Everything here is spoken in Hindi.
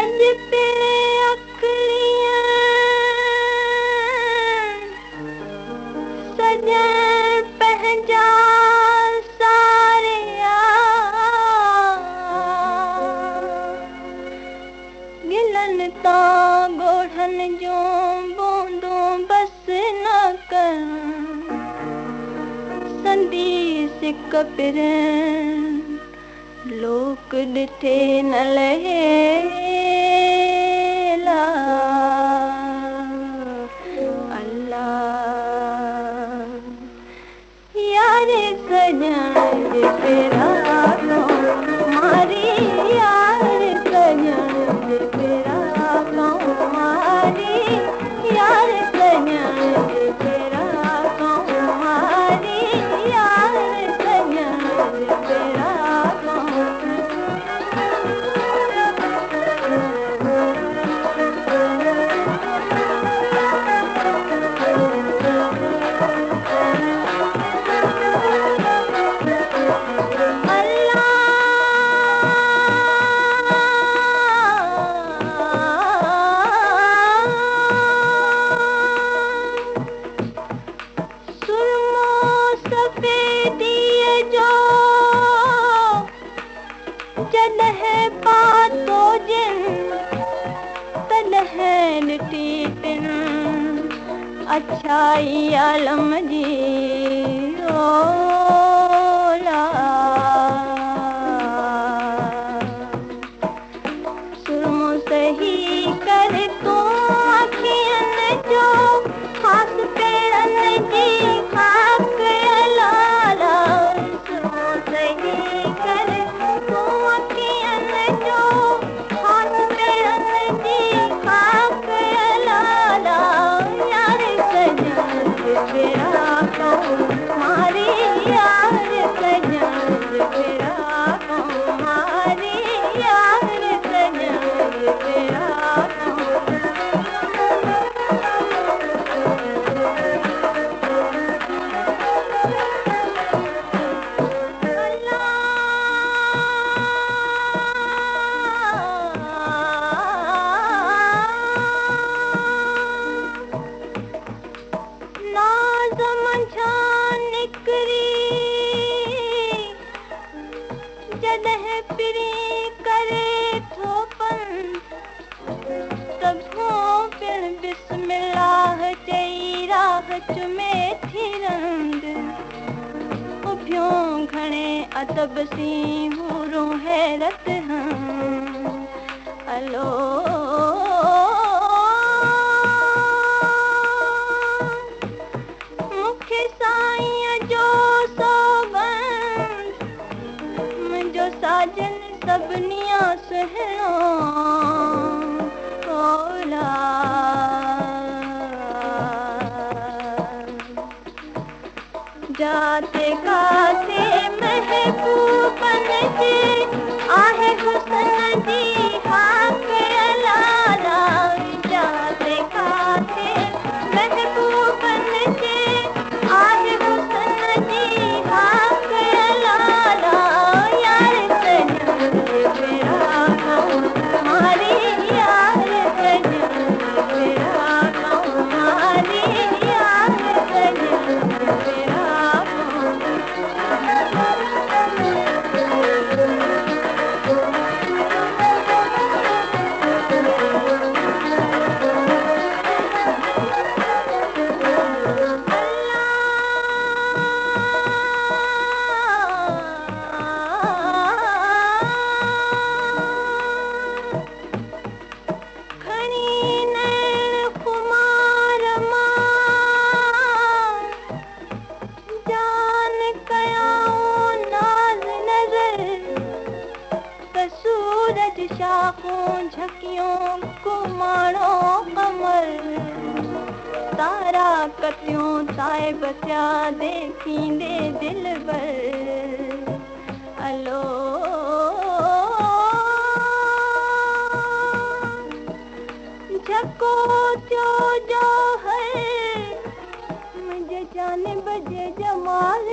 अज पे अकलियां सजन पंहिंजा सारे गिलन तां गोढ़न जो बूंदूं बस न कर संदीस कपिरन लोक ॾिठे न लहेला अल्लाह यारे सजन तेरा मारी यार सजन तेरा मारी यार सजन तेरा मारी यार सजन तेरा जॾहिं पातो जिन तॾहिं ॾिठी पिन अच्छाई आलम जी ओला सुरमो सही कर तूं अखियनि जो ख़ासि पेरनि जी खाक लाला सुरमो सही कर मारी यार सजन तेरा मारी यार सजन तेरा जॾहिं पिरी करे थो पन तभो पिण बिस्मिल्लाह चई राह चुमे थी रंद उभियूं घणे अदब सी हूरूं हैरत हं अलो मूंखे साईं जो सौगंध मुंहिंजो साजन सभिनिया सुहिणो ओला जाते काथे महबूबन जे आहे हुसन जी हाक लाला जाते काथे महबूबन जे आहे हुसन जी हाक लाला यार सजन तेरा मारी यार सजन तेरा मारी यार सजन तेरा सूरज शाखों झकियों कुमाणो कमर तारा कतियों ताइब थिया देखींदे दिल भर अलो झको थियो जो है मुझे जाने बजे जमाल